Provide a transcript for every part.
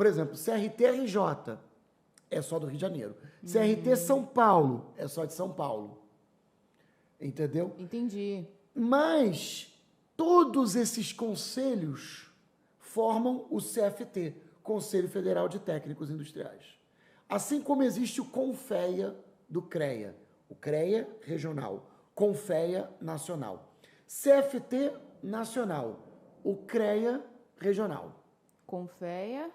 Por exemplo, CRT-RJ é só do Rio de Janeiro. CRT-São Paulo é só de São Paulo. Entendeu? Entendi. Mas todos esses conselhos formam o CFT, Conselho Federal de Técnicos Industriais. Assim como existe o CONFEA do CREA, o CREA regional, CONFEA nacional, CFT nacional, o CREA regional. CONFEA,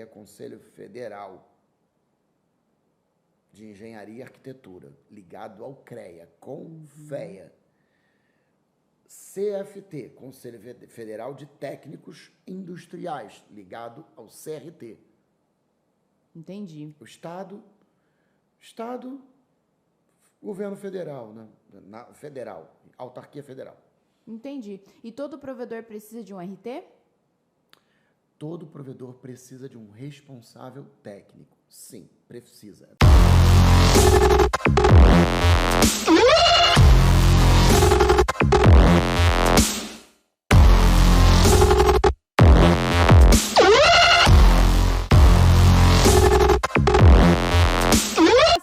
Conselho Federal de Engenharia e Arquitetura, ligado ao CREA, CONFEA. CFT, Conselho Federal de Técnicos Industriais, ligado ao CRT. Entendi. O Estado, governo federal, né? Federal, autarquia federal. Entendi. E todo provedor precisa de um RT? Todo provedor precisa de um responsável técnico. Sim, precisa.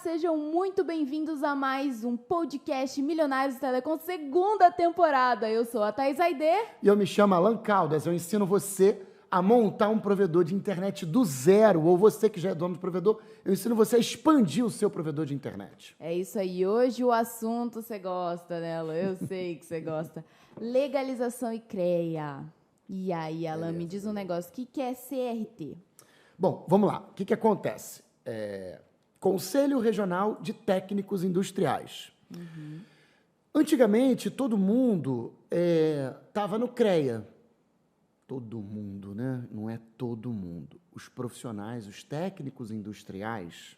Sejam muito bem-vindos a mais um podcast Milionários Telecom, segunda temporada. Eu sou a Thaís Aide. E eu me chamo Alan Caldas. Eu ensino você a montar um provedor de internet do zero, ou você que já é dono do provedor, eu ensino você a expandir o seu provedor de internet. É isso aí. Hoje o assunto você gosta, né, Alan? Eu sei que você gosta. Legalização e CREA. E aí, Alan, me diz um negócio. O que é CRT? Bom, vamos lá. O que acontece? Conselho Regional de Técnicos Industriais. Antigamente, todo mundo estava no CREA. Todo mundo, né? Não é todo mundo. Os profissionais, os técnicos industriais,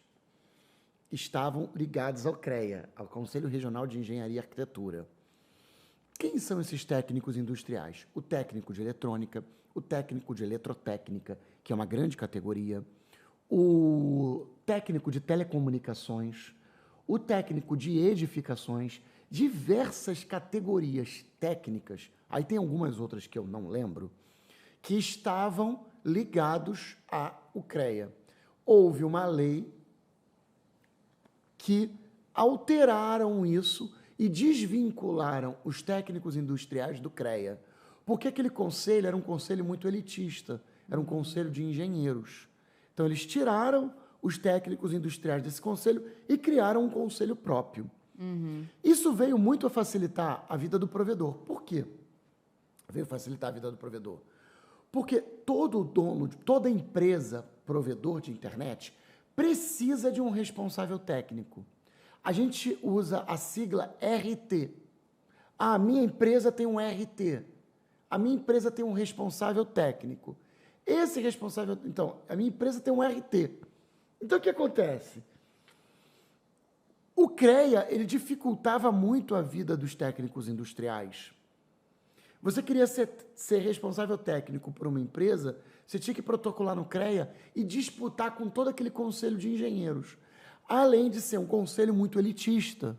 estavam ligados ao CREA, ao Conselho Regional de Engenharia e Arquitetura. Quem são esses técnicos industriais? O técnico de eletrônica, o técnico de eletrotécnica, que é uma grande categoria, o técnico de telecomunicações, o técnico de edificações, diversas categorias técnicas, aí tem algumas outras que eu não lembro, que estavam ligados ao CREA. Houve uma lei que alteraram isso e desvincularam os técnicos industriais do CREA, porque aquele conselho era um conselho muito elitista, era um conselho de engenheiros. Então, eles tiraram os técnicos industriais desse conselho e criaram um conselho próprio. Isso veio muito a facilitar a vida do provedor. Por quê? Veio facilitar a vida do provedor. Porque todo dono, toda empresa provedor de internet precisa de um responsável técnico. A gente usa a sigla RT. A minha empresa tem um RT. A minha empresa tem um responsável técnico. Esse responsável... Então, a minha empresa tem um RT. Então, o que acontece? O CREA, ele dificultava muito a vida dos técnicos industriais. Você queria ser responsável técnico por uma empresa, você tinha que protocolar no CREA e disputar com todo aquele conselho de engenheiros. Além de ser um conselho muito elitista.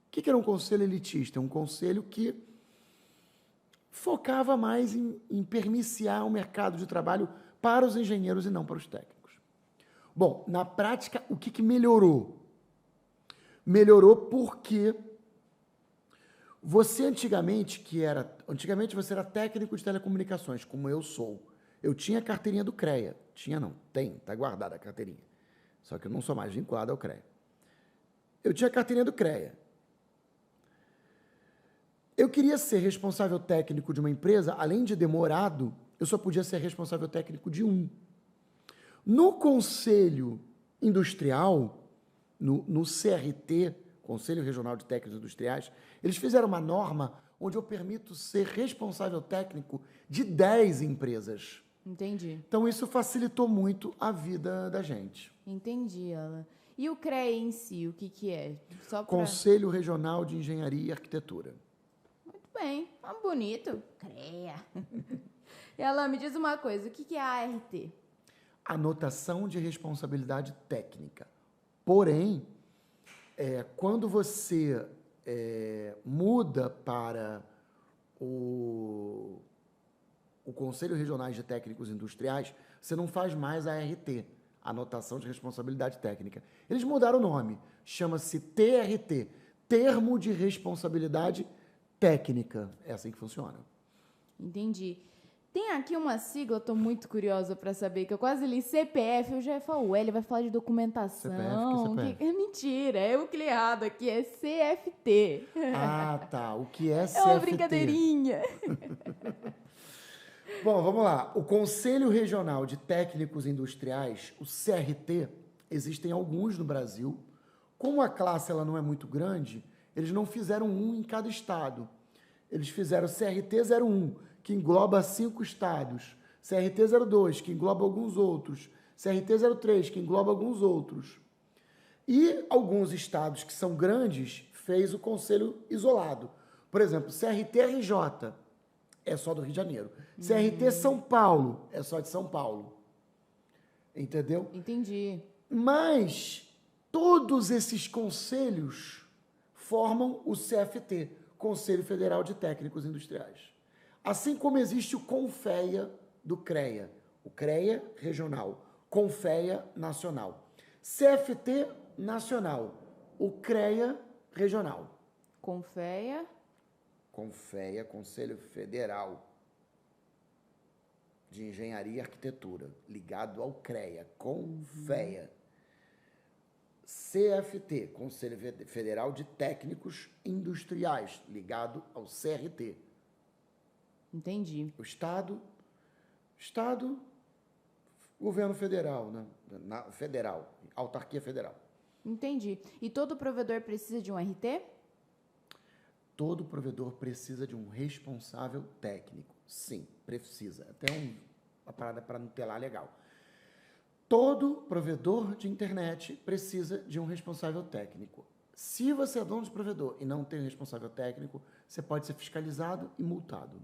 O que era um conselho elitista? Um conselho que focava mais em permiciar o mercado de trabalho para os engenheiros e não para os técnicos. Bom, na prática, o que melhorou? Melhorou porque você antigamente você era técnico de telecomunicações, como eu sou. Eu tinha a carteirinha do CREA. Tinha não, tem, está guardada a carteirinha. Só que eu não sou mais vinculado ao CREA. Eu tinha a carteirinha do CREA. Eu queria ser responsável técnico de uma empresa, além de demorado, eu só podia ser responsável técnico de um. No Conselho Industrial, no CRT, Conselho Regional de Técnicos Industriais, eles fizeram uma norma onde eu permito ser responsável técnico de 10 empresas. Entendi. Então, isso facilitou muito a vida da gente. Entendi, Alan. E o CREA em si, o que é? Só pra... Conselho Regional de Engenharia e Arquitetura. Muito bem, bonito. CREA. E, Alan, me diz uma coisa, o que é a ART? Anotação de responsabilidade técnica. Porém, quando você muda para o Conselho Regional de Técnicos Industriais, você não faz mais a ART, Anotação de Responsabilidade Técnica. Eles mudaram o nome, chama-se TRT, Termo de Responsabilidade Técnica. É assim que funciona. Entendi. Tem aqui uma sigla, eu tô muito curiosa para saber, que eu quase li CPF, eu já ia falar, ué, ele vai falar de documentação. CPF, que CPF? É mentira, é o que li errado aqui, é CFT. Ah, tá. O que é CFT? É uma brincadeirinha. Bom, vamos lá. O Conselho Regional de Técnicos Industriais, o CRT, existem alguns no Brasil. Como a classe ela não é muito grande, eles não fizeram um em cada estado. Eles fizeram o CRT 01, que engloba 5 estados. CRT 02, que engloba alguns outros. CRT 03, que engloba alguns outros. E alguns estados que são grandes fez o conselho isolado. Por exemplo, CRT RJ é só do Rio de Janeiro. CRT São Paulo é só de São Paulo. Entendeu? Entendi. Mas todos esses conselhos formam o CFT, Conselho Federal de Técnicos Industriais. Assim como existe o CONFEA do CREA, o CREA regional, CONFEA nacional. CFT nacional, o CREA regional. Confeia. CONFEA, Conselho Federal de Engenharia e Arquitetura, ligado ao CREA, CONFEA. CFT, Conselho Federal de Técnicos Industriais, ligado ao CRT. Entendi. O Estado, governo federal, né? Federal, autarquia federal. Entendi. E todo provedor precisa de um RT? Todo provedor precisa de um responsável técnico. Sim, precisa. Até uma parada para Nutelar legal. Todo provedor de internet precisa de um responsável técnico. Se você é dono de provedor e não tem um responsável técnico, você pode ser fiscalizado e multado.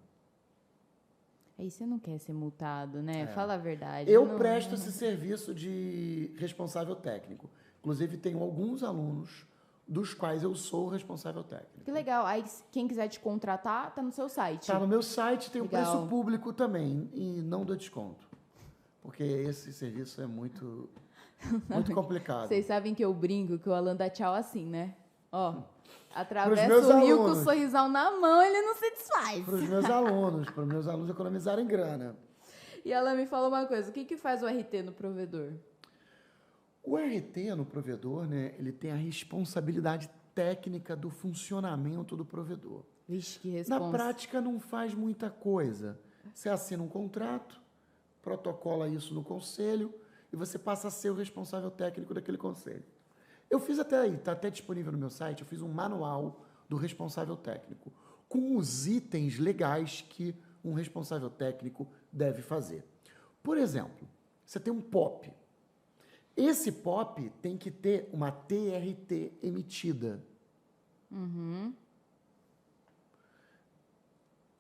Aí você não quer ser multado, né? Fala a verdade. Eu Não, presto esse serviço de responsável técnico. Inclusive, tenho alguns alunos dos quais eu sou o responsável técnico. Que legal. Aí, quem quiser te contratar, tá no seu site. Está no meu site, tem o Legal. preço público também, e não dou desconto. Porque esse serviço é muito complicado. Vocês sabem que eu brinco que o Alan dá tchau assim, né? Ó, Pros atravessa meus o rio com o alunos. sorrisão na mão, ele não se desfaz. Para os meus alunos economizarem grana. E ela me falou uma coisa, o que que faz o RT no provedor? O RT no provedor, né, ele tem a responsabilidade técnica do funcionamento do provedor. Vixe, que Na responsa. prática, não faz muita coisa. Você assina um contrato, protocola isso no conselho e você passa a ser o responsável técnico daquele conselho. Eu fiz até aí, está até disponível no meu site, eu fiz um manual do responsável técnico, com os itens legais que um responsável técnico deve fazer. Por exemplo, você tem um POP. Esse POP tem que ter uma TRT emitida.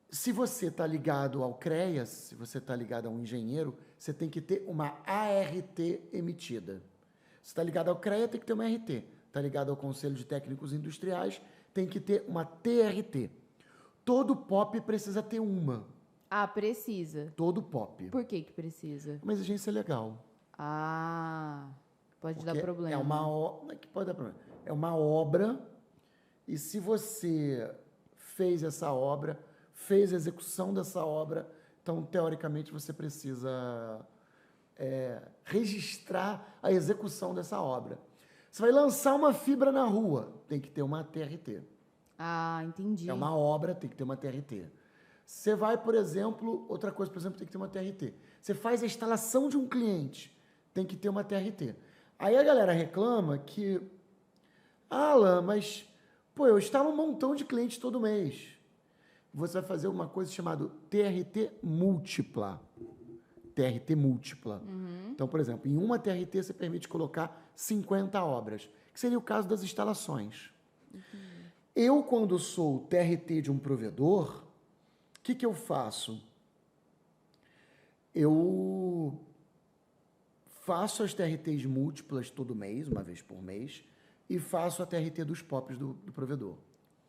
Se você está ligado ao CREA, se você está ligado a um engenheiro, você tem que ter uma ART emitida. Se está ligado ao CREA, tem que ter uma RT. Está ligado ao Conselho de Técnicos Industriais, tem que ter uma TRT. Todo POP precisa ter uma. Ah, precisa. Todo POP. Por que que precisa? Uma exigência legal. Ah, pode dar Porque problema. É uma obra. Que pode dar problema. É uma obra, e se você fez essa obra, fez a execução dessa obra, então, teoricamente, você precisa registrar a execução dessa obra. Você vai lançar uma fibra na rua, tem que ter uma TRT. Ah, entendi. É uma obra, tem que ter uma TRT. Você vai, por exemplo, outra coisa, por exemplo, tem que ter uma TRT. Você faz a instalação de um cliente, tem que ter uma TRT. Aí a galera reclama que, Alan, mas, pô, eu instalo um montão de clientes todo mês. Você vai fazer uma coisa chamada TRT múltipla. TRT múltipla. Então, por exemplo, em uma TRT você permite colocar 50 obras, que seria o caso das instalações. Eu, quando sou TRT de um provedor, o que eu faço? Eu faço as TRTs múltiplas todo mês, uma vez por mês, e faço a TRT dos POPs do provedor.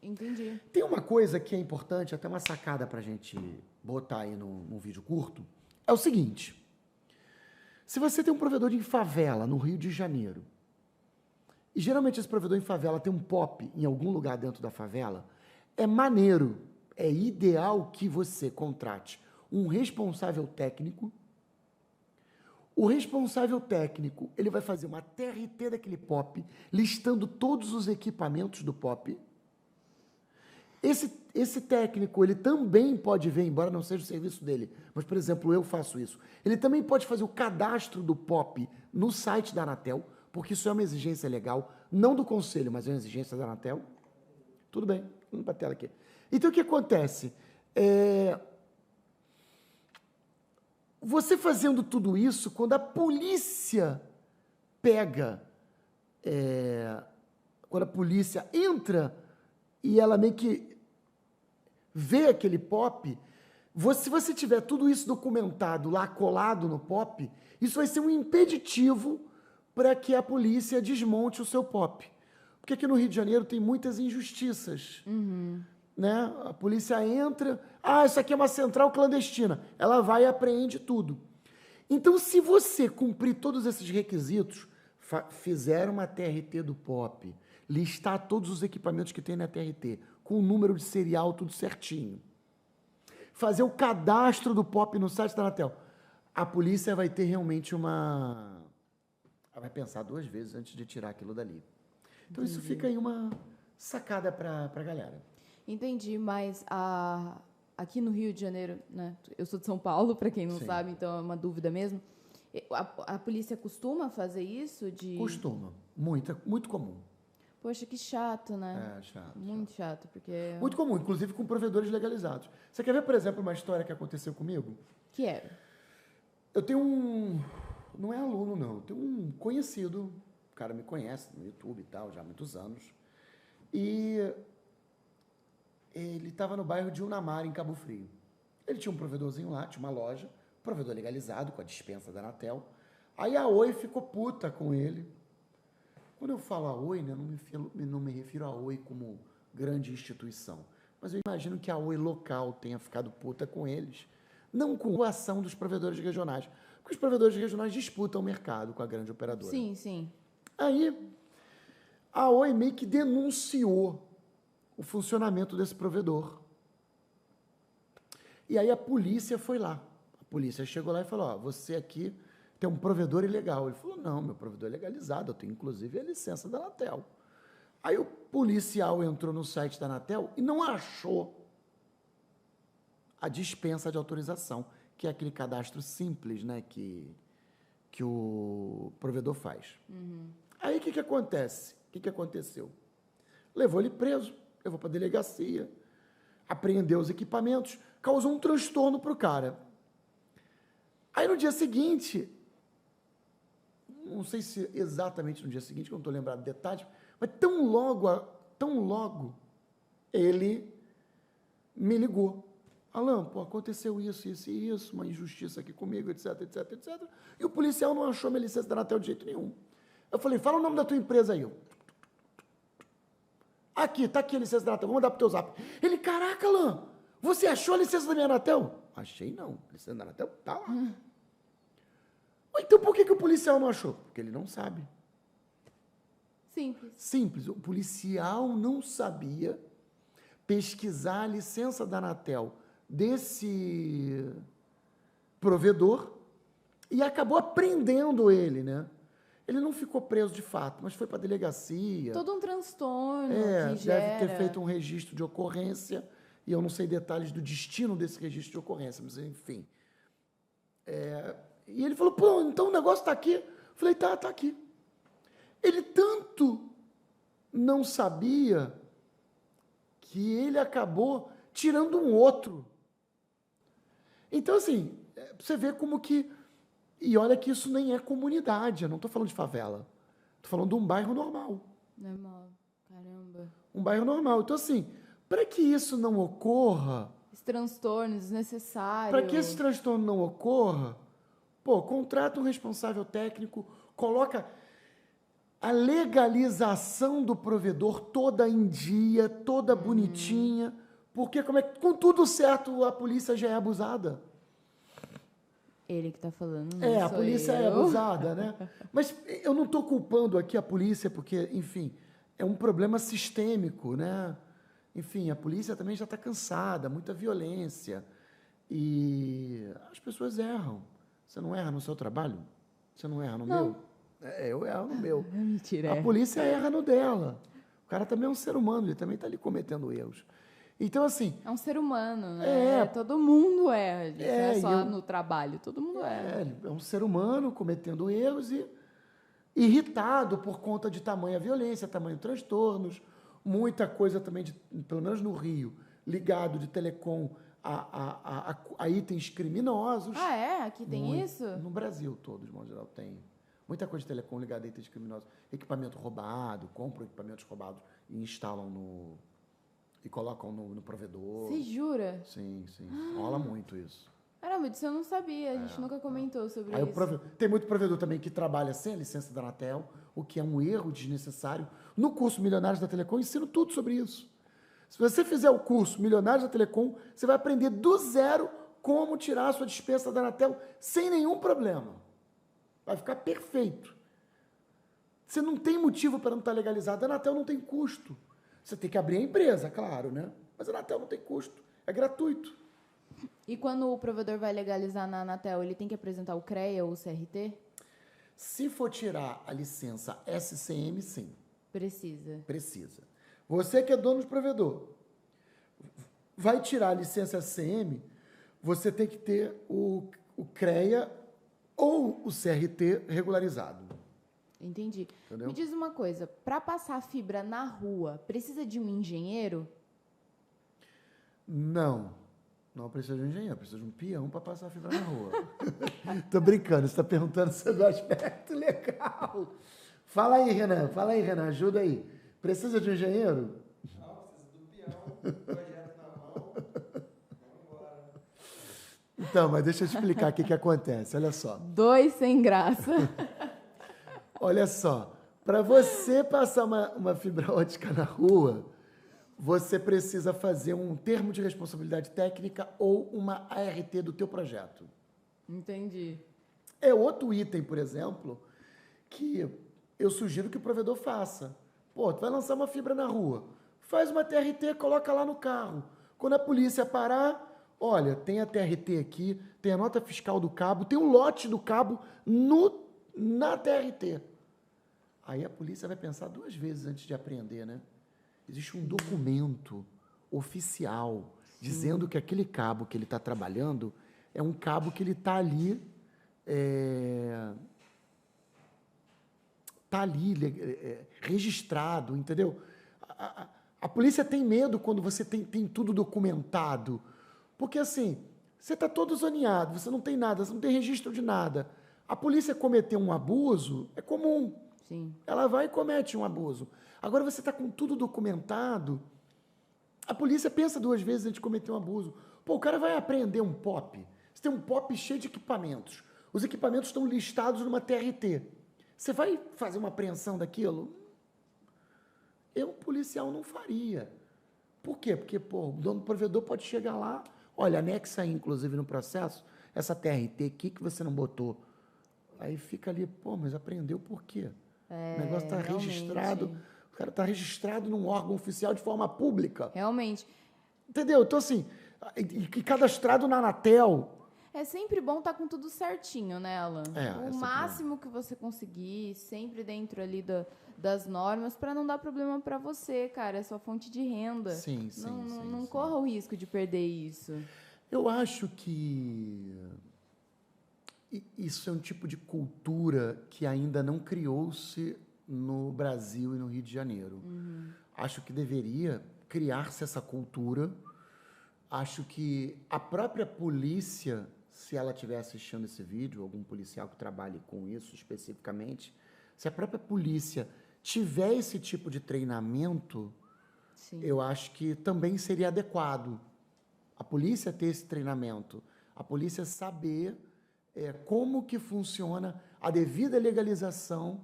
Entendi. Tem uma coisa que é importante, até uma sacada para a gente botar aí num vídeo curto, é o seguinte: Se você tem um provedor em favela, no Rio de Janeiro, e geralmente esse provedor em favela tem um POP em algum lugar dentro da favela, é maneiro, é ideal que você contrate um responsável técnico. O responsável técnico, ele vai fazer uma TRT daquele POP, listando todos os equipamentos do POP. Esse técnico, ele também pode ver, embora não seja o serviço dele, mas, por exemplo, eu faço isso, ele também pode fazer o cadastro do POP no site da Anatel, porque isso é uma exigência legal, não do Conselho, mas é uma exigência da Anatel. Tudo bem, vamos para a tela aqui. Então, o que acontece? Você fazendo tudo isso, quando a polícia pega, quando a polícia entra e ela meio que vê aquele POP, se você tiver tudo isso documentado lá, colado no POP, isso vai ser um impeditivo para que a polícia desmonte o seu POP. Porque aqui no Rio de Janeiro tem muitas injustiças. Né? A polícia entra, isso aqui é uma central clandestina. Ela vai e apreende tudo. Então, se você cumprir todos esses requisitos, fizer uma TRT do POP, listar todos os equipamentos que tem na TRT, com o número de serial, tudo certinho, fazer o cadastro do POP no site da Anatel, a polícia vai ter realmente ela vai pensar 2 vezes antes de tirar aquilo dali. Então, isso fica aí uma sacada para a galera. Entendi, mas aqui no Rio de Janeiro, né? Eu sou de São Paulo, para quem não sabe, então é uma dúvida mesmo. A polícia costuma fazer isso? Costuma. Muito comum. Poxa, que chato, né? Chato. Muito chato, porque... Muito comum, inclusive com provedores legalizados. Você quer ver, por exemplo, uma história que aconteceu comigo? Que era? Eu tenho não é aluno, não. Eu tenho um conhecido, o cara me conhece no YouTube e tal, já há muitos anos. E ele estava no bairro de Unamar, em Cabo Frio. Ele tinha um provedorzinho lá, tinha uma loja, provedor legalizado, com a dispensa da Anatel. Aí a Oi ficou puta com ele. Quando eu falo a Oi, né, não me refiro a Oi como grande instituição, mas eu imagino que a Oi local tenha ficado puta com eles, não com a ação dos provedores regionais, porque os provedores regionais disputam o mercado com a grande operadora. Sim, sim. Aí, a Oi meio que denunciou o funcionamento desse provedor. E aí a polícia foi lá. A polícia chegou lá e falou, você aqui tem um provedor ilegal. Ele falou, não, meu provedor é legalizado, eu tenho inclusive a licença da Anatel. Aí o policial entrou no site da Anatel e não achou a dispensa de autorização, que é aquele cadastro simples, né, que o provedor faz. Aí o que acontece? O que aconteceu? Levou ele preso, levou para a delegacia, apreendeu os equipamentos, causou um transtorno para o cara. Aí no dia seguinte, não sei se exatamente no dia seguinte, que eu não estou lembrado de detalhes, mas tão logo ele me ligou. Alan, aconteceu isso, isso e isso, uma injustiça aqui comigo, etc, etc, etc. E o policial não achou minha licença da Anatel de jeito nenhum. Eu falei, fala o nome da tua empresa aí. Aqui, tá aqui a licença da Anatel, vou mandar pro teu zap. Ele, caraca, Alan, você achou a licença da minha Anatel? Achei não, a licença da Anatel tá lá. Então por que o policial não achou? Porque ele não sabe. Simples. Simples. O policial não sabia pesquisar a licença da Anatel desse provedor e acabou prendendo ele, né? Ele não ficou preso de fato, mas foi para a delegacia. Todo um transtorno que deve ter feito um registro de ocorrência, e eu não sei detalhes do destino desse registro de ocorrência, mas enfim. E ele falou, pô, então o negócio está aqui. Eu falei, tá aqui. Ele tanto não sabia que ele acabou tirando um outro. Então, assim, você vê como que... E olha que isso nem é comunidade, eu não estou falando de favela. Estou falando de um bairro normal. Normal, caramba. Um bairro normal. Então, assim, para que isso não ocorra... Esse transtorno desnecessário... Para que esse transtorno não ocorra, contrata um responsável técnico, coloca a legalização do provedor toda em dia, toda bonitinha, porque com tudo certo a polícia já é abusada. Ele que tá falando, não A sou polícia é eu. abusada, né? Mas eu não estou culpando aqui a polícia, porque, enfim, é um problema sistêmico, né? Enfim, a polícia também já está cansada, muita violência. E as pessoas erram. Você não erra no seu trabalho? Você não erra no Não. meu? Eu erro no meu. Mentira. A polícia erra no dela. O cara também é um ser humano, ele também está ali cometendo erros. Então, assim, É um ser humano, né? Todo mundo erra, gente. Não é só eu- no trabalho, todo mundo erra. ele é um ser humano cometendo erros e irritado por conta de tamanha violência, tamanho transtornos, muita coisa também, pelo menos no Rio, ligado de telecom a itens criminosos. Ah, é? Aqui tem isso? No Brasil todo, de modo geral, tem. Muita coisa de telecom ligada a itens criminosos. Equipamento roubado, compram equipamentos roubados e instalam e colocam no provedor. Você jura? Sim, sim. Rola muito isso. Caramba, disso eu não sabia. A gente nunca comentou sobre Aí isso. tem muito provedor também que trabalha sem a licença da Anatel, o que é um erro desnecessário. No curso Milionários da Telecom, eu ensino tudo sobre isso. Se você fizer o curso Milionários da Telecom, você vai aprender do zero como tirar a sua dispensa da Anatel sem nenhum problema. Vai ficar perfeito. Você não tem motivo para não estar legalizado. A Anatel não tem custo. Você tem que abrir a empresa, claro, né? Mas a Anatel não tem custo. É gratuito. E quando o provedor vai legalizar na Anatel, ele tem que apresentar o CREA ou o CRT? Se for tirar a licença SCM, sim. Precisa. Precisa. Você que é dono de provedor, vai tirar a licença SCM, você tem que ter o CREA ou o CRT regularizado. Entendi. Entendeu? Me diz uma coisa, para passar fibra na rua, precisa de um engenheiro? Não. Não precisa de um engenheiro, precisa de um peão para passar a fibra na rua. Tô brincando, você está perguntando sobre o aspecto legal. Fala aí, Renan, ajuda aí. Precisa de um engenheiro? Não, precisa do peão, projeto na mão. Vamos embora. Então, mas deixa eu explicar o que acontece. Olha só. Dois sem graça. Olha só. Para você passar uma fibra ótica na rua, você precisa fazer um termo de responsabilidade técnica ou uma ART do teu projeto. Entendi. É outro item, por exemplo, que eu sugiro que o provedor faça. Pô, tu vai lançar uma fibra na rua, faz uma TRT, coloca lá no carro. Quando a polícia parar, olha, tem a TRT aqui, tem a nota fiscal do cabo, tem um lote do cabo na TRT. Aí a polícia vai pensar duas vezes antes de apreender, né? Existe um documento oficial dizendo que aquele cabo que ele está trabalhando é um cabo que ele está ali, registrado, entendeu? A polícia tem medo quando você tem tudo documentado, porque assim, você está todo zoneado, você não tem nada, você não tem registro de nada. A polícia cometer um abuso é comum. Sim. Ela vai e comete um abuso. Agora você está com tudo documentado, a polícia pensa duas vezes antes de cometer um abuso. Pô, o cara vai apreender um POP. Você tem um POP cheio de equipamentos. Os equipamentos estão listados numa TRT. Você vai fazer uma apreensão daquilo? Eu, policial, não faria. Por quê? Porque, pô, o dono do provedor pode chegar lá, olha, anexa aí, inclusive, no processo, essa TRT aqui que você não botou. Aí fica ali, pô, mas apreendeu por quê? O negócio está realmente. registrado, o cara está registrado num órgão oficial de forma pública. Realmente. Entendeu? Então, assim, e cadastrado na Anatel. É sempre bom estar com tudo certinho, né, Alan? É O sempre máximo que você conseguir, sempre dentro ali das normas, para não dar problema para você, cara. É sua fonte de renda. Sim, sim, Não sim. corra o risco de perder isso. Eu acho que isso é um tipo de cultura que ainda não criou-se no Brasil e no Rio de Janeiro. Acho que deveria criar-se essa cultura. Acho que a própria polícia, se ela estiver assistindo esse vídeo, algum policial que trabalhe com isso especificamente, se a própria polícia tiver esse tipo de treinamento, Sim. eu acho que também seria adequado a polícia ter esse treinamento, a polícia saber como que funciona a devida legalização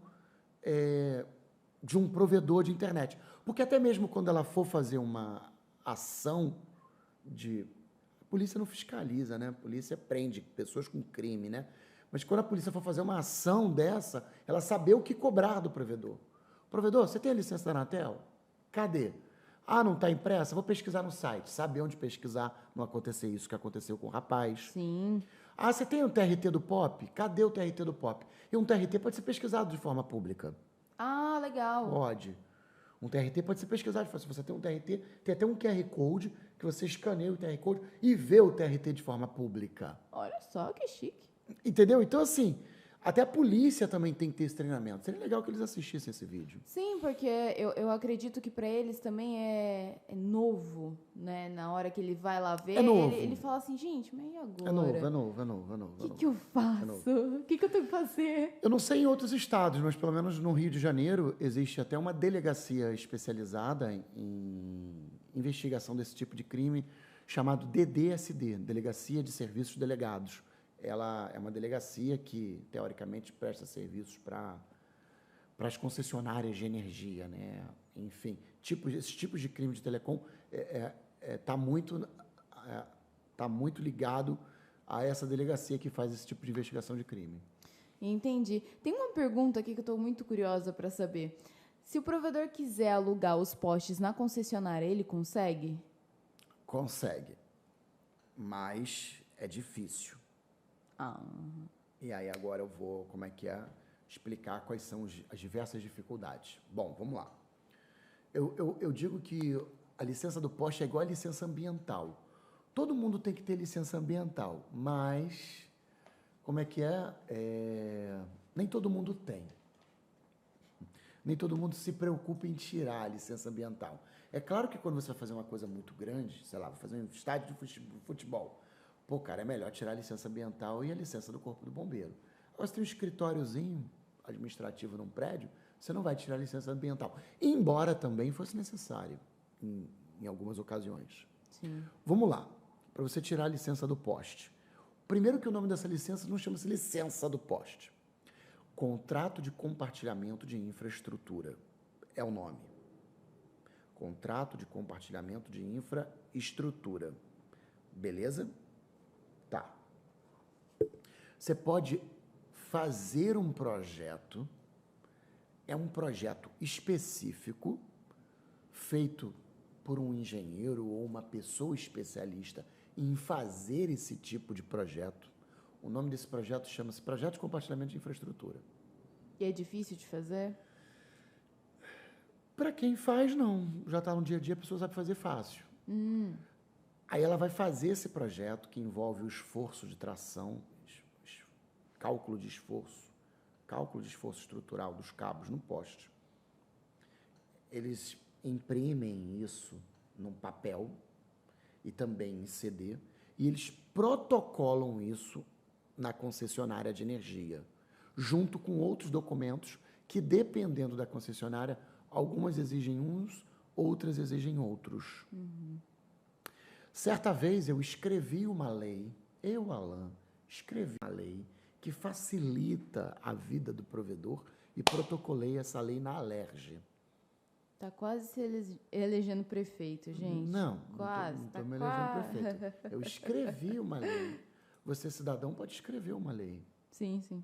de um provedor de internet. Porque até mesmo quando ela for fazer uma ação polícia não fiscaliza, né? A polícia prende pessoas com crime, né? Mas quando a polícia for fazer uma ação dessa, ela saber o que cobrar do provedor. Provedor, você tem a licença da Anatel? Cadê? Ah, não está impressa? Vou pesquisar no site. Saber onde pesquisar, não acontecer isso que aconteceu com o rapaz. Sim. Ah, você tem o TRT do POP? Cadê o TRT do POP? E um TRT pode ser pesquisado de forma pública. Ah, legal. Pode. Um TRT pode ser pesquisado. Se você tem um TRT, tem até um QR Code que você escaneia o QR Code e vê o TRT de forma pública. Olha só que chique. Entendeu? Então, assim, até a polícia também tem que ter esse treinamento. Seria legal que eles assistissem esse vídeo. Sim, porque eu acredito que para eles também é novo, né? Na hora que ele vai lá ver, É novo. ele fala assim, gente, mas e agora? É novo. O que eu faço? O que eu tenho que fazer? Eu não sei em outros estados, mas pelo menos no Rio de Janeiro existe até uma delegacia especializada em investigação desse tipo de crime, chamado DDSD, Delegacia de Serviços Delegados. Ela é uma delegacia que, teoricamente, presta serviços para as concessionárias de energia, né? Enfim, esses tipos de crime de telecom tá muito ligado a essa delegacia que faz esse tipo de investigação de crime. Entendi. Tem uma pergunta aqui que eu estou muito curiosa para saber. Se o provedor quiser alugar os postes na concessionária, ele consegue? Consegue, mas é difícil. Ah. E aí agora eu vou, explicar quais são as diversas dificuldades. Bom, vamos lá. Eu digo que a licença do poste é igual a licença ambiental. Todo mundo tem que ter licença ambiental, mas nem todo mundo tem. Nem todo mundo se preocupa em tirar a licença ambiental. É claro que quando você vai fazer uma coisa muito grande, sei lá, vai fazer um estádio de futebol, pô, cara, é melhor tirar a licença ambiental e a licença do Corpo do Bombeiro. Agora, você tem um escritóriozinho administrativo num prédio, você não vai tirar a licença ambiental. Embora também fosse necessário, em algumas ocasiões. Sim. Vamos lá, para você tirar a licença do poste. Primeiro que o nome dessa licença não chama-se licença do poste. Contrato de compartilhamento de infraestrutura é o nome. Contrato de compartilhamento de infraestrutura. Beleza? Tá. Você pode fazer um projeto, é um projeto específico, feito por um engenheiro ou uma pessoa especialista em fazer esse tipo de projeto. O nome desse projeto chama-se Projeto de Compartilhamento de Infraestrutura. E é difícil de fazer? Para quem faz, não. Já está no dia a dia, a pessoa sabe fazer fácil. Aí ela vai fazer esse projeto que envolve o esforço de tração, cálculo de esforço estrutural dos cabos no poste. Eles imprimem isso num papel e também em CD, e eles protocolam isso na concessionária de energia, junto com outros documentos que, dependendo da concessionária, algumas exigem uns, outras exigem outros. Certa vez eu escrevi uma lei, Alan, escrevi uma lei que facilita a vida do provedor e protocolei essa lei na Alerj. Tá quase se elegendo prefeito, gente. Não, quase. não estou me elegendo prefeito. Eu escrevi uma lei. Você, cidadão, pode escrever uma lei. Sim, sim.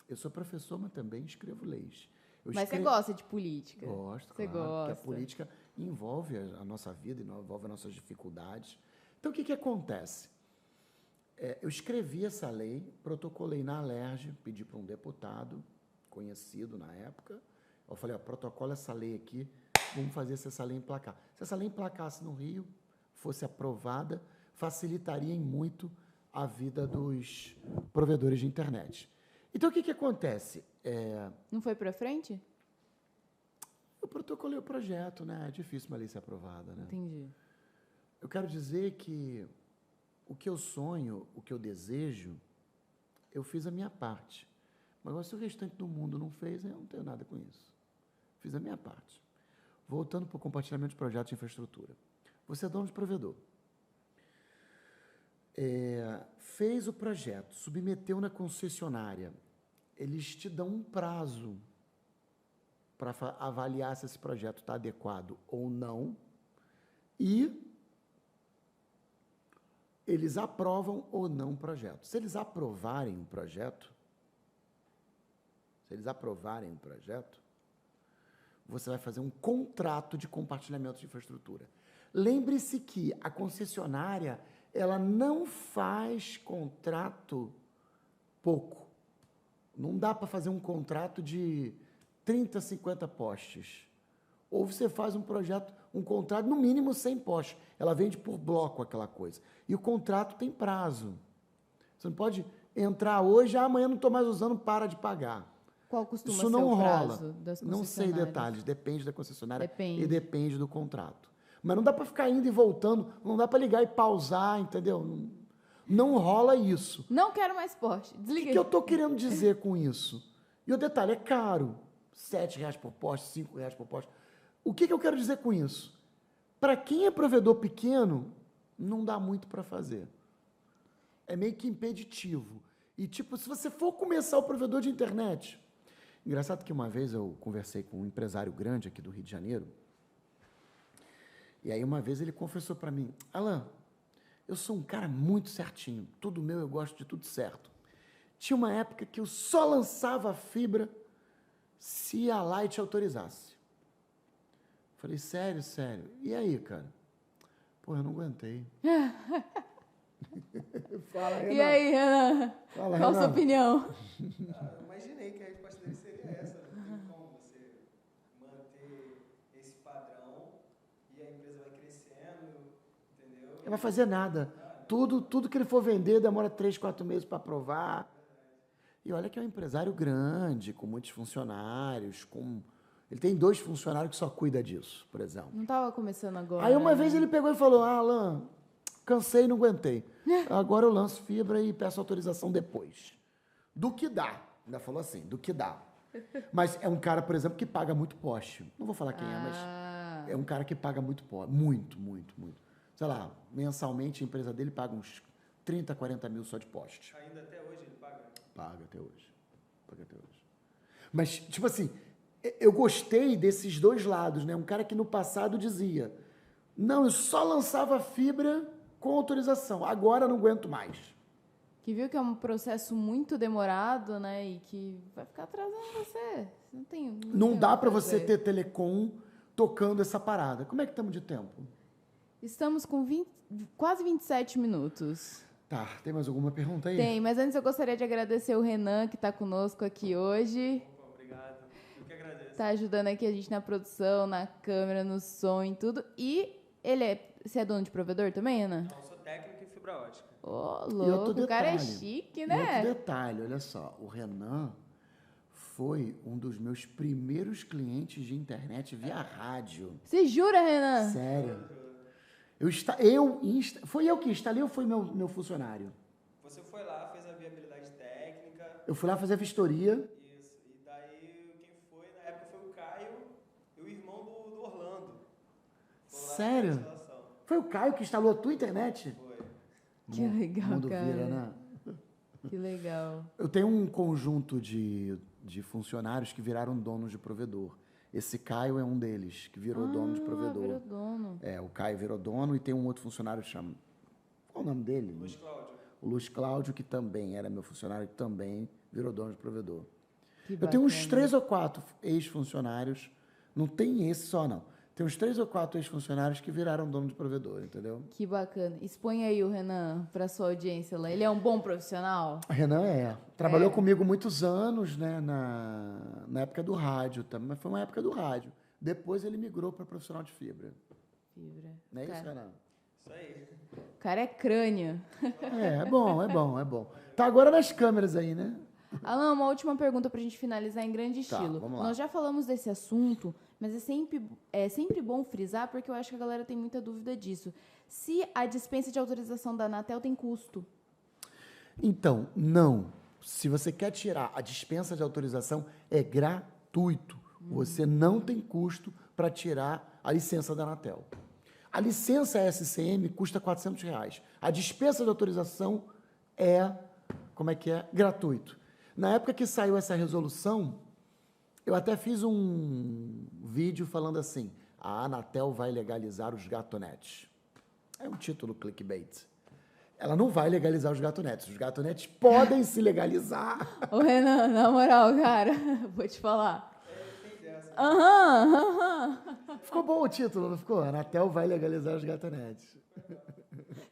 Eu sou professor, mas também escrevo leis. Mas você gosta de política? Gosto, você claro, gosta. porque a política envolve a nossa vida, envolve as nossas dificuldades. Então, o que acontece? Eu escrevi essa lei, protocolei na Alerj, pedi para um deputado conhecido na época. Eu falei, protocola essa lei aqui, vamos fazer se essa lei emplacar. Se essa lei emplacasse no Rio, fosse aprovada, facilitaria em muito a vida dos provedores de internet. Então, o que acontece? Não foi para frente? Eu protocolei o projeto, né? É difícil uma lei ser aprovada, né? Entendi. Eu quero dizer que o que eu sonho, o que eu desejo, eu fiz a minha parte. Mas agora, se o restante do mundo não fez, eu não tenho nada com isso. Fiz a minha parte. Voltando para o compartilhamento de projetos de infraestrutura. Você é dono de provedor. Fez o projeto, submeteu na concessionária. Eles te dão um prazo para avaliar se esse projeto está adequado ou não. E eles aprovam ou não o projeto. Se eles aprovarem o projeto, você vai fazer um contrato de compartilhamento de infraestrutura. Lembre-se que a concessionária, ela não faz contrato pouco. Não dá para fazer um contrato de 30, 50 postes. Ou você faz um contrato, no mínimo 100 postes. Ela vende por bloco aquela coisa. E o contrato tem prazo. Você não pode entrar hoje, amanhã não estou mais usando, para de pagar. Qual costuma Isso ser não o rola. prazo das Não sei concessionárias? detalhes, depende da concessionária Depende. e depende do contrato. Mas não dá para ficar indo e voltando, não dá para ligar e pausar, entendeu? Não rola isso. Não quero mais Porsche. O Desliga que eu estou querendo dizer com isso? E o detalhe, é caro. R$7 por poste, R$5 por poste. O que eu quero dizer com isso? Para quem é provedor pequeno, não dá muito para fazer. É meio que impeditivo. E, tipo, se você for começar o provedor de internet... Engraçado que uma vez eu conversei com um empresário grande aqui do Rio de Janeiro, e aí uma vez ele confessou para mim, Alan, eu sou um cara muito certinho, tudo meu eu gosto de tudo certo. Tinha uma época que eu só lançava fibra se a Light autorizasse. Falei, sério? E aí, cara? Pô, eu não aguentei. Fala, Renan. E aí, Renan? Fala, Qual a sua Renan. opinião? Eu imaginei que a resposta dele seria essa. Não tem como você manter esse padrão e a empresa vai crescendo, entendeu? Não vai fazer nada. Tudo que ele for vender demora 3, 4 meses para aprovar. E olha que é um empresário grande, com muitos funcionários, ele tem 2 funcionários que só cuida disso, por exemplo. Não estava começando agora. Aí uma né? vez ele pegou e falou, Alan, cansei e não aguentei. Agora eu lanço fibra e peço autorização depois. Do que dá. Ainda falou assim, do que dá. Mas é um cara, por exemplo, que paga muito poste. Não vou falar quem é, mas é um cara que paga muito poste. Muito. Sei lá, mensalmente a empresa dele paga uns 30, 40 mil só de poste. Ainda até hoje ele paga? Paga até hoje. Mas, tipo assim, eu gostei desses 2 lados, né? Um cara que no passado dizia, não, eu só lançava fibra com autorização, agora eu não aguento mais. Que viu que é um processo muito demorado, né? E que vai ficar atrasando você. Não dá o que para você fazer. ter telecom tocando essa parada. Como é que estamos de tempo? Estamos com quase 27 minutos. Tá, tem mais alguma pergunta aí? Tem, mas antes eu gostaria de agradecer o Renan, que está conosco aqui hoje. Opa, obrigado. Eu que agradeço. Está ajudando aqui a gente na produção, na câmera, no som e tudo. E você é dono de provedor também, Renan? Eu sou técnico em fibra ótica. Ô, E outro louco, o cara é detalhe, chique, E né? outro detalhe, olha só, o Renan foi um dos meus primeiros clientes de internet via rádio. Você jura, Renan? Sério. Foi eu que instalei ou foi meu funcionário? Você foi lá, fez a viabilidade técnica. Eu fui lá fazer a vistoria. Isso. E daí quem foi, na época foi o Caio e o irmão do Orlando. Foram lá Sério? fazer a instalação. Foi o Caio que instalou a tua internet? Foi. Que legal, Mundo cara. vira, né? Que legal. Eu tenho um conjunto de funcionários que viraram donos de provedor. Esse Caio é um deles, que virou dono de provedor. Virou dono. É, o Caio virou dono e tem um outro funcionário que chama... Qual o nome dele? Luiz Cláudio. O Luiz Cláudio, que também era meu funcionário, que também virou dono de provedor. Que Eu tenho uns bacana. 3 ou 4 ex-funcionários, não tem esse só não, tem uns 3 ou 4 ex-funcionários que viraram dono de provedor, entendeu? Que bacana. Expõe aí o Renan para sua audiência lá. Ele é um bom profissional? A Renan trabalhou comigo muitos anos, né, na época do rádio também, mas foi uma época do rádio. Depois ele migrou para profissional de fibra. Fibra. Não é isso, Cara, Renan? Isso aí. o cara é crânio. É bom. Tá agora nas câmeras aí, né? Alan, uma última pergunta para a gente finalizar em grande Tá, estilo. vamos lá. Nós já falamos desse assunto, mas é sempre bom frisar, porque eu acho que a galera tem muita dúvida disso. Se a dispensa de autorização da Anatel tem custo. Então, não. Se você quer tirar a dispensa de autorização, é gratuito. Você não tem custo para tirar a licença da Anatel. A licença SCM custa R$400. A dispensa de autorização gratuito. Na época que saiu essa resolução, eu até fiz um vídeo falando assim, a Anatel vai legalizar os gatonetes. É um título clickbait. Ela não vai legalizar os gatonetes. Os gatonetes podem se legalizar. Ô, Renan, na moral, cara, vou te falar. Aham. Ficou bom o título, não ficou? Anatel vai legalizar os gatonetes.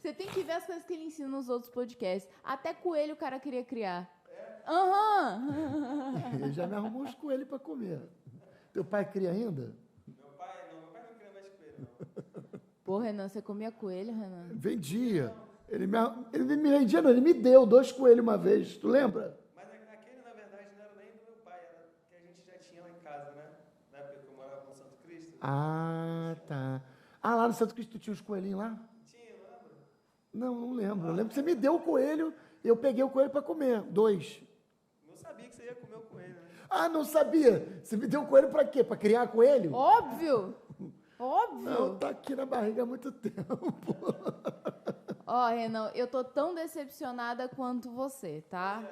Você tem que ver as coisas que ele ensina nos outros podcasts. Até coelho o cara queria criar. Aham. Ele já me arrumou uns coelhos para comer. Teu pai cria ainda? Meu pai não cria mais coelho, não. Pô, Renan, você comia coelho, Renan? Vendia. Ele me vendia, não. Ele me deu 2 coelhos uma vez. Tu lembra? Mas aquele, na verdade, não era nem do meu pai, era que a gente já tinha lá em casa, né? Na época que eu morava no Santo Cristo. Ah, tá. Ah, lá no Santo Cristo tu tinha uns coelhinhos lá? Tinha, lembra? Não lembro. Eu lembro que você me deu o coelho e eu peguei o coelho para comer. 2. Não sabia que você ia comer o coelho, né? Ah, não sabia. Você me deu o coelho para quê? Para criar coelho? Óbvio! Não, Óbvio! tá aqui na barriga há muito tempo. Ó, Renan, eu tô tão decepcionada quanto você, tá?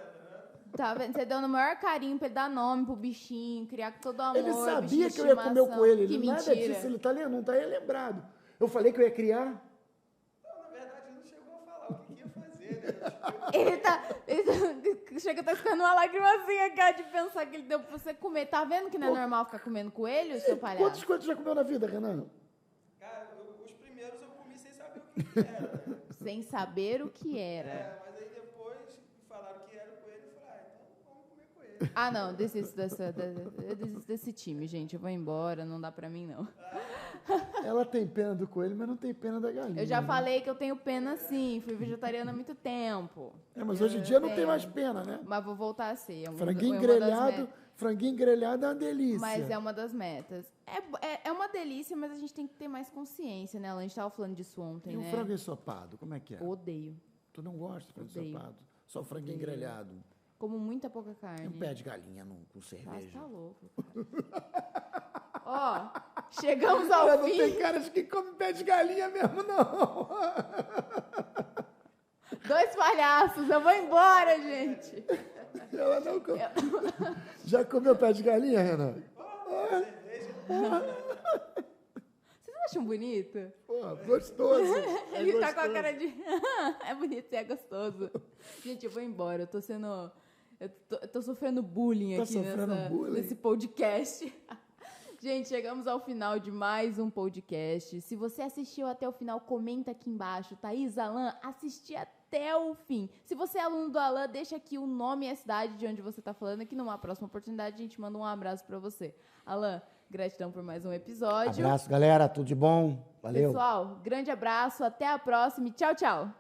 Tá vendo? Você deu no maior carinho pra ele dar nome pro bichinho, criar com todo amor. Ele sabia bichinho de que eu ia comer o estimação. coelho. Que Ele nada mentira. disso, ele tá não tá lembrado. Eu falei que eu ia criar. Não, na verdade, ele não chegou a falar o que ia fazer, né? Ele chega a tá ficando uma lagrimazinha, cara, de pensar que ele deu pra você comer. Tá vendo que não é normal ficar comendo coelho, seu palhaço? Quantos coelhos já comeu na vida, Renan? Cara, os primeiros eu comi sem saber o que era, né? Sem saber o que era. Mas aí depois falaram que era o coelho, eu falei, então vamos comer coelho. Ah, não, eu desisto desse time, gente. Eu vou embora, não dá pra mim, não. Ela tem pena do coelho, mas não tem pena da galinha. Eu já né? falei que eu tenho pena sim, fui vegetariana há muito tempo. Mas hoje em dia não tem mais pena, né? Mas vou voltar a ser. Franguinho uma das grelhado, metas. franguinho grelhado é uma delícia. Mas é uma das metas. É uma delícia, mas a gente tem que ter mais consciência, né? A gente tava falando disso ontem, E o né? frango ensopado, como é que é? Odeio. Tu não gosta de frango Odeio. ensopado? Só franguinho Odeio. grelhado. Como muita pouca E carne. um pé de galinha com Ah, cerveja. tá louco, cara. Ó, chegamos ao Ela não fim. tem cara de que come pé de galinha mesmo, não. 2 palhaços, eu vou embora, gente. Ela não come. Já comeu pé de galinha, Renan? Vocês acham bonito? Pô, gostoso. É Ele tá com a gostoso. cara de... é bonito e é gostoso. Gente, eu vou embora. Eu tô sendo... Eu tô sofrendo bullying Tá aqui sofrendo bullying? nesse podcast. Gente, chegamos ao final de mais um podcast. Se você assistiu até o final, comenta aqui embaixo. Thaís, Alan, assisti até o fim. Se você é aluno do Alan, deixa aqui o nome e a cidade de onde você tá falando, que numa próxima oportunidade a gente manda um abraço pra você. Alan, gratidão por mais um episódio. Abraço, galera. Tudo de bom. Valeu. Pessoal, grande abraço, até a próxima e tchau, tchau.